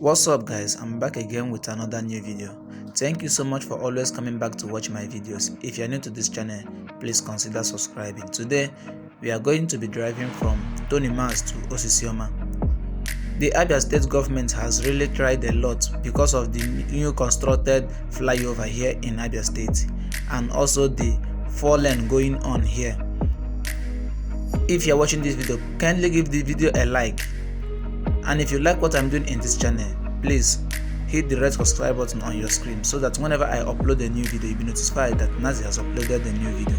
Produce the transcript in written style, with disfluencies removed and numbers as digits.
What's up guys, I'm back again with another new video. Thank you so much for always coming back to watch my videos. If you're new to this channel, please consider subscribing. Today we are going to be driving from Tonimas to Osisioma. The Abia State government has really tried a lot because of the new constructed flyover here in Abia State and also the 4-lane going on here. If you're watching this video, kindly give the video a like. And if you like what I'm doing in this channel, please hit the red subscribe button on your screen so that whenever I upload a new video, you'll be notified that Nazi has uploaded a new video.